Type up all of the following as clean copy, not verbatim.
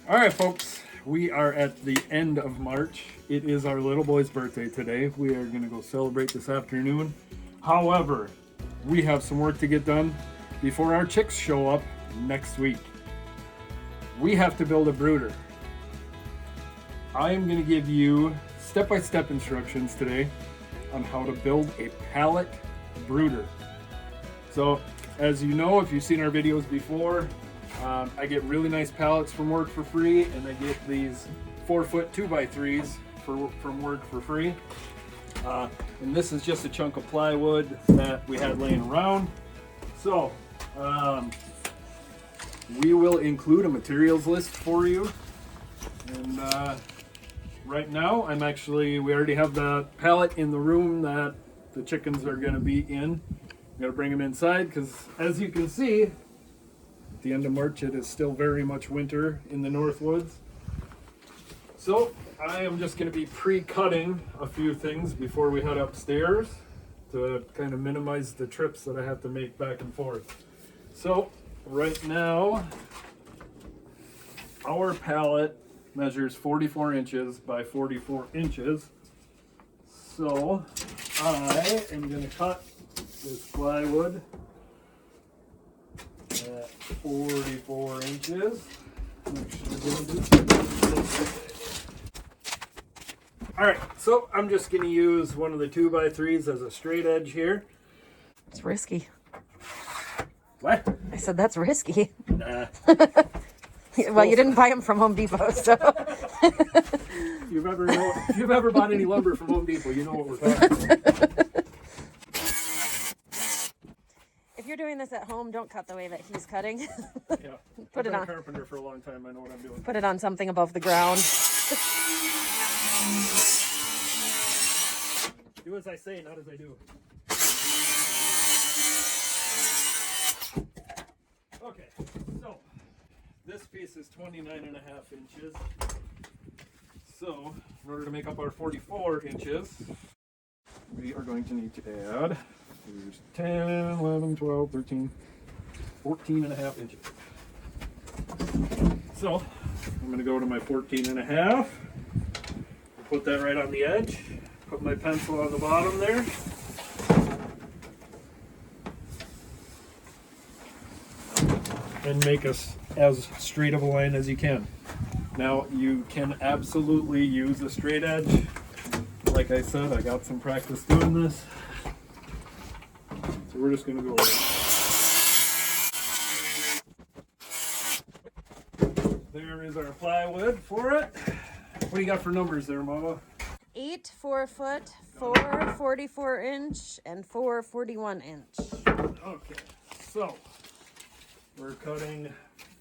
All right, folks, we are at the end of March. It is our little boy's birthday today. We are going to go celebrate this afternoon. However, we have some work to get done before our chicks show up next week. We have to build a brooder. I am going to give you step-by-step instructions today on how to build a pallet brooder. So, as you know, if you've seen our videos before, I get really nice pallets from work for free, and I get these 4-foot 2x3s from work for free. And this is just a chunk of plywood that we had laying around. So, we will include a materials list for you. And right now, we already have the pallet in the room that the chickens are going to be in. I'm going to bring them inside because, as you can see, at the end of March, it is still very much winter in the North Woods. So I am just going to be pre-cutting a few things before we head upstairs to kind of minimize the trips that I have to make back and forth. So right now, our pallet measures 44 inches by 44 inches. So I am going to cut this plywood at 44 inches. Alright, so I'm just going to use one of the 2x3s as a straight edge here. It's risky. What? I said that's risky. Nah. Well, you didn't buy them from Home Depot, so. If you've ever bought any lumber from Home Depot, you know what we're talking about. If you're doing this at home, don't cut the way that he's cutting. Yeah. Put it I've been on. a carpenter for a long time. I know what I'm doing. Put it on something above the ground. Do as I say, not as I do. Okay, so this piece is 29.5 inches. So, in order to make up our 44 inches, we are going to need to add, here's 10, 11, 12, 13, 14.5 inches. So, I'm going to go to my 14.5, put that right on the edge, put my pencil on the bottom there. And make us as straight of a line as you can. Now you can absolutely use a straight edge. Like I said, I got some practice doing this. So we're just gonna go there is our plywood for it. What do you got for numbers there, Mama? 8 4-foot, 4 44-inch, and 4 41-inch. Okay, so we're cutting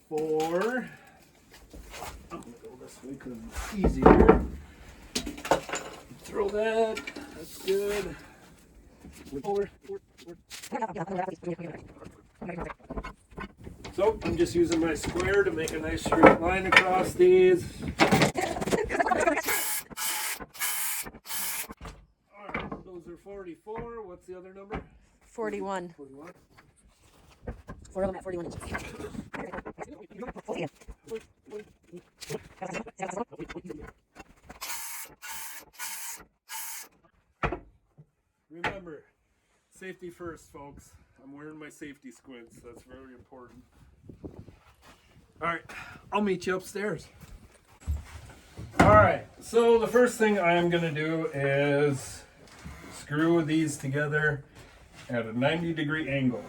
4. I'm gonna go this way because it's easier. Throw that. That's good. So I'm just using my square to make a nice straight line across these. Alright, those are 44. What's the other number? 41. 41. 4 of them at 41 inches. Remember, safety first, folks. I'm wearing my safety squints. That's very important. Alright, I'll meet you upstairs. Alright, so the first thing I am going to do is screw these together at a 90-degree angle.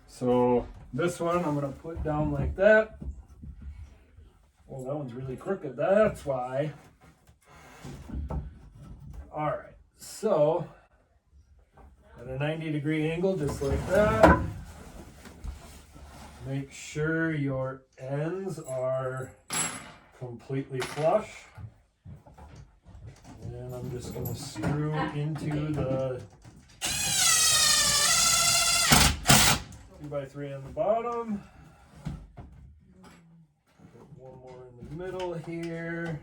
So this one I'm going to put down like that. Oh, that one's really crooked. That's why. Alright, so at a 90-degree angle, just like that. Make sure your ends are completely flush. And I'm just going to screw into the 2x3 on the bottom. Put one more in the middle here.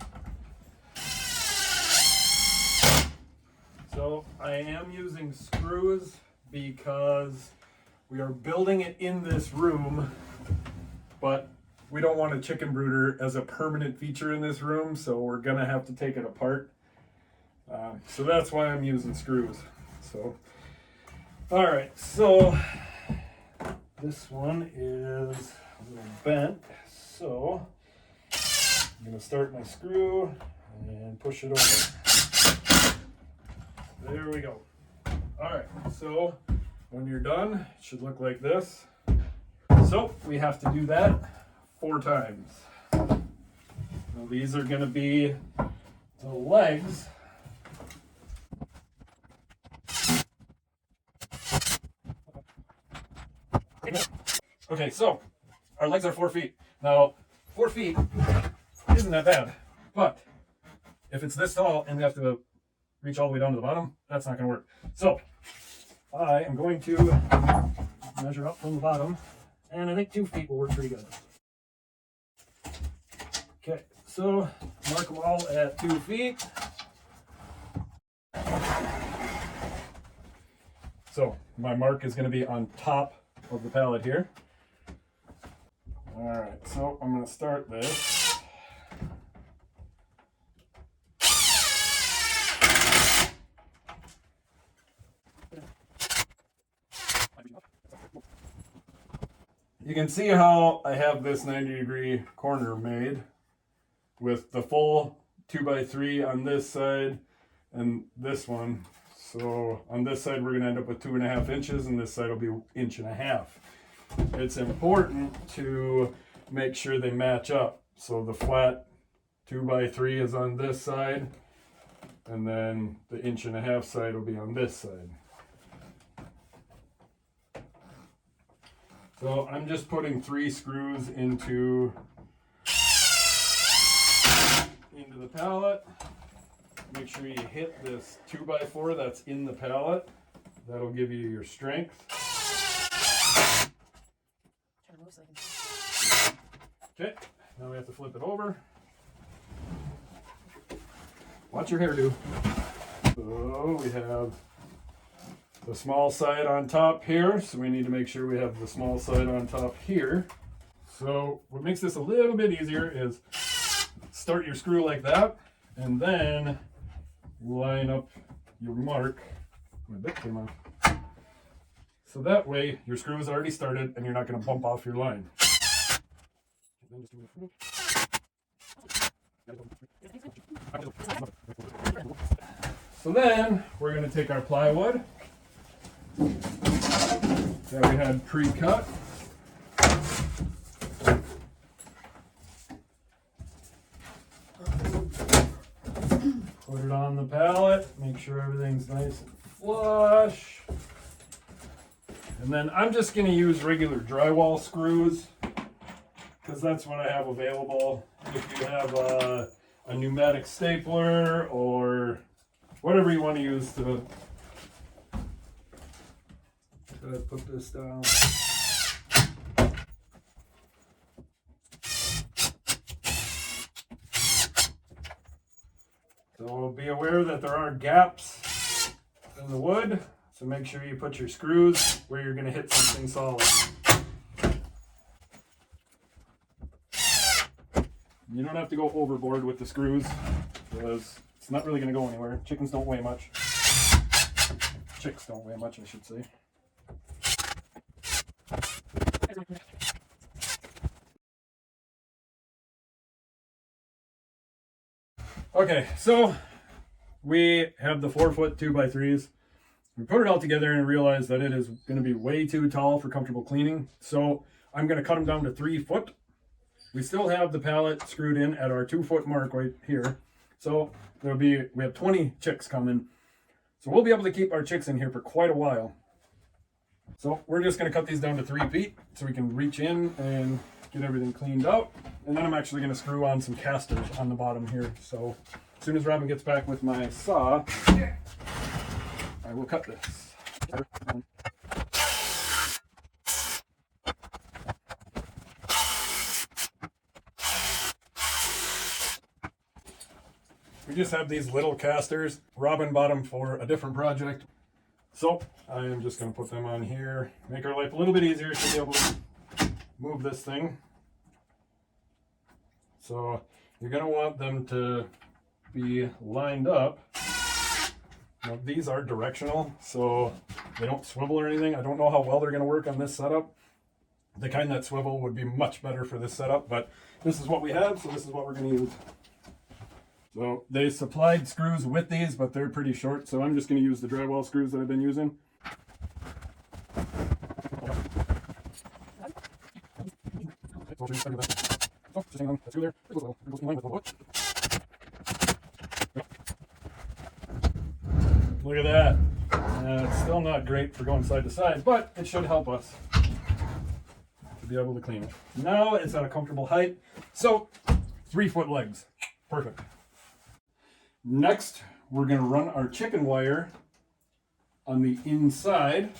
So I am using screws because we are building it in this room, but we don't want a chicken brooder as a permanent feature in this room, so we're gonna have to take it apart. So that's why I'm using screws. So, all right, so this one is a little bent, so I'm gonna start my screw and push it over. There we go. All right, so when you're done, it should look like this. So we have to do that 4 times. Now these are gonna be the legs. Okay, so our legs are 4 feet. Now, 4 feet isn't that bad, but if it's this tall and we have to reach all the way down to the bottom, that's not going to work. So, I am going to measure up from the bottom, and I think 2 feet will work pretty good. Okay, so mark them all at 2 feet. So, my mark is going to be on top of the pallet here. All right, so I'm going to start this. You can see how I have this 90-degree corner made with the full 2x3 on this side and this one. So on this side we're going to end up with 2.5 inches, and this side will be 1.5 inches. It's important to make sure they match up. So the flat 2x3 is on this side, and then the 1.5 inch side will be on this side. So I'm just putting 3 screws into the pallet. Make sure you hit this 2x4 that's in the pallet. That'll give you your strength. Okay, now we have to flip it over. Watch your hairdo. So we have the small side on top here, so we need to make sure we have the small side on top here. So what makes this a little bit easier is start your screw like that, and then line up your mark. My bit came off. So that way your screw is already started and you're not going to bump off your line. So then we're going to take our plywood that we had pre-cut. Put it on the pallet, make sure everything's nice and flush. And then I'm just going to use regular drywall screws because that's what I have available. If you have a pneumatic stapler or whatever you want to use to put this down. So be aware that there are gaps in the wood, so make sure you put your screws where you're going to hit something solid. You don't have to go overboard with the screws because it's not really going to go anywhere. Chickens don't weigh much. Chicks don't weigh much, I should say. Okay, so we have the 4-foot 2x3s. We put it all together and realized that it is going to be way too tall for comfortable cleaning. So I'm going to cut them down to 3 foot. We still have the pallet screwed in at our 2-foot mark right here. So we have 20 chicks coming. So we'll be able to keep our chicks in here for quite a while. So we're just going to cut these down to 3 feet so we can reach in and get everything cleaned out. And then I'm actually going to screw on some casters on the bottom here. So as soon as Robin gets back with my saw, I will cut this. We just have these little casters. Robin bought them for a different project. So I am just going to put them on here, make our life a little bit easier to be able to move this thing. So you're going to want them to be lined up. Now, these are directional, so they don't swivel or anything. I don't know how well they're going to work on this setup. The kind that swivel would be much better for this setup, but this is what we have, so this is what we're going to use. So they supplied screws with these, but they're pretty short, so I'm just going to use the drywall screws that I've been using. Look at that. It's still not great for going side to side, but it should help us to be able to clean it. Now it's at a comfortable height. So 3-foot legs. Perfect. Next, we're going to run our chicken wire on the inside.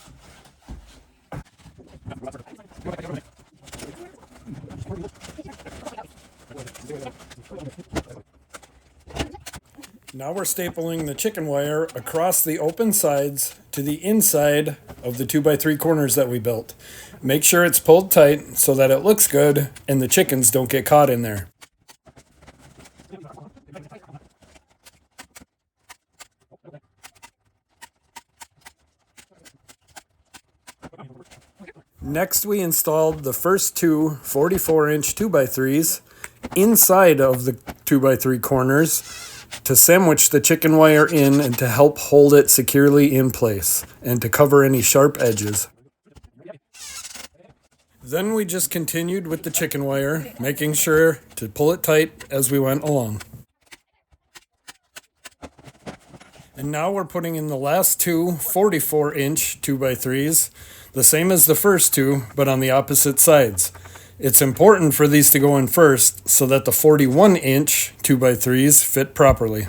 Now we're stapling the chicken wire across the open sides to the inside of the 2x3 corners that we built. Make sure it's pulled tight so that it looks good and the chickens don't get caught in there. Next, we installed the first two 44-inch 2x3s inside of the 2x3 corners to sandwich the chicken wire in and to help hold it securely in place and to cover any sharp edges. Then we just continued with the chicken wire, making sure to pull it tight as we went along. And now we're putting in the last two 44-inch 2x3s, the same as the first two, but on the opposite sides. It's important for these to go in first so that the 41-inch 2x3s fit properly.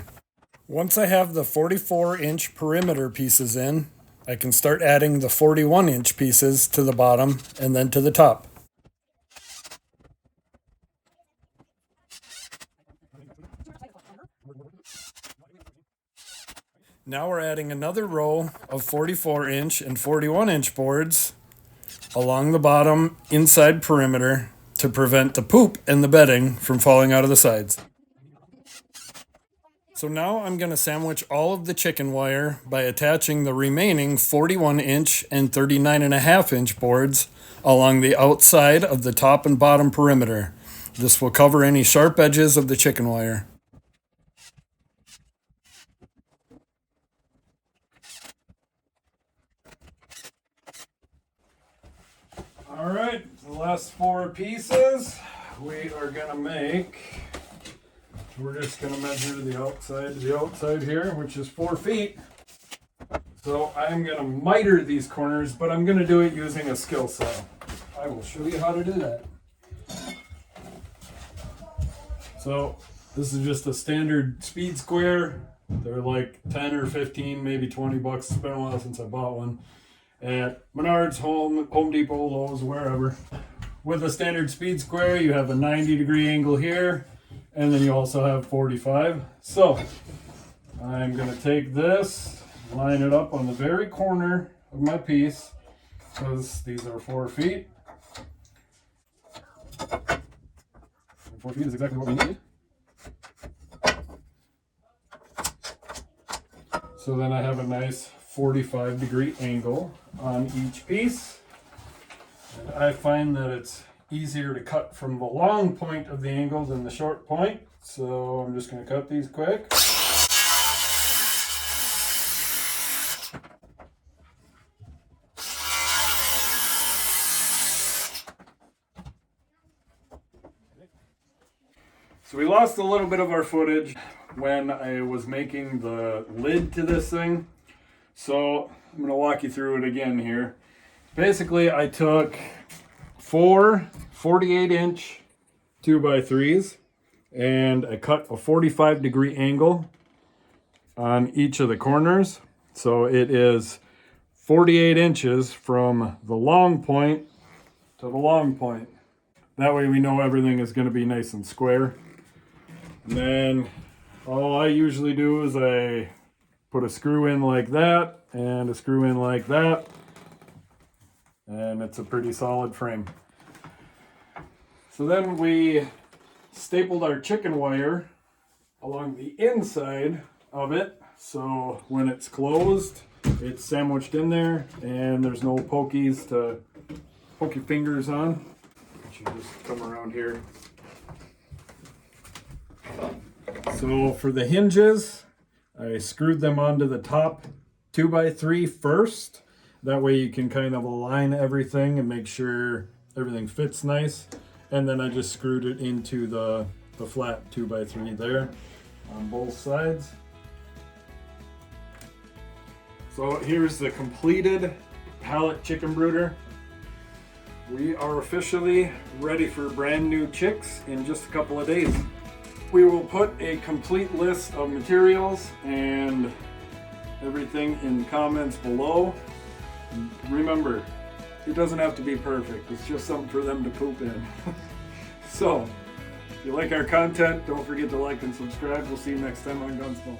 Once I have the 44-inch perimeter pieces in, I can start adding the 41-inch pieces to the bottom and then to the top. Now we're adding another row of 44-inch and 41-inch boards along the bottom inside perimeter to prevent the poop and the bedding from falling out of the sides. So now I'm going to sandwich all of the chicken wire by attaching the remaining 41-inch and 39.5-inch boards along the outside of the top and bottom perimeter. This will cover any sharp edges of the chicken wire. All right, the last 4 pieces we are going to make. We're just going to measure the outside to the outside here, which is 4 feet. So I'm going to miter these corners, but I'm going to do it using a skill saw. I will show you how to do that. So this is just a standard speed square. They're like 10 or 15, maybe 20 bucks. It's been a while since I bought one. At Menards, Home Depot, Lowe's, wherever. With a standard speed square, you have a 90-degree angle here, and then you also have 45. So I'm going to take this, line it up on the very corner of my piece, because these are 4 feet. 4 feet is exactly what we need. So then I have a nice 45-degree angle on each piece. And I find that it's easier to cut from the long point of the angle than the short point. So I'm just going to cut these quick. So we lost a little bit of our footage when I was making the lid to this thing. So I'm going to walk you through it again here. Basically, I took 4 48-inch 2x3s and I cut a 45-degree angle on each of the corners. So it is 48 inches from the long point to the long point. That way we know everything is going to be nice and square. And then all I usually do is I put a screw in like that and a screw in like that, and it's a pretty solid frame. So then we stapled our chicken wire along the inside of it, so when it's closed, it's sandwiched in there and there's no pokies to poke your fingers on. You just come around here. So for the hinges, I screwed them onto the top 2x3 first. That way you can kind of align everything and make sure everything fits nice. And then I just screwed it into the flat 2x3 there on both sides. So here's the completed Pallet chicken brooder. We are officially ready for brand new chicks in just a couple of days. We will put a complete list of materials and everything in the comments below. Remember, it doesn't have to be perfect. It's just something for them to poop in. So, if you like our content, don't forget to like and subscribe. We'll see you next time on Gunsmoke.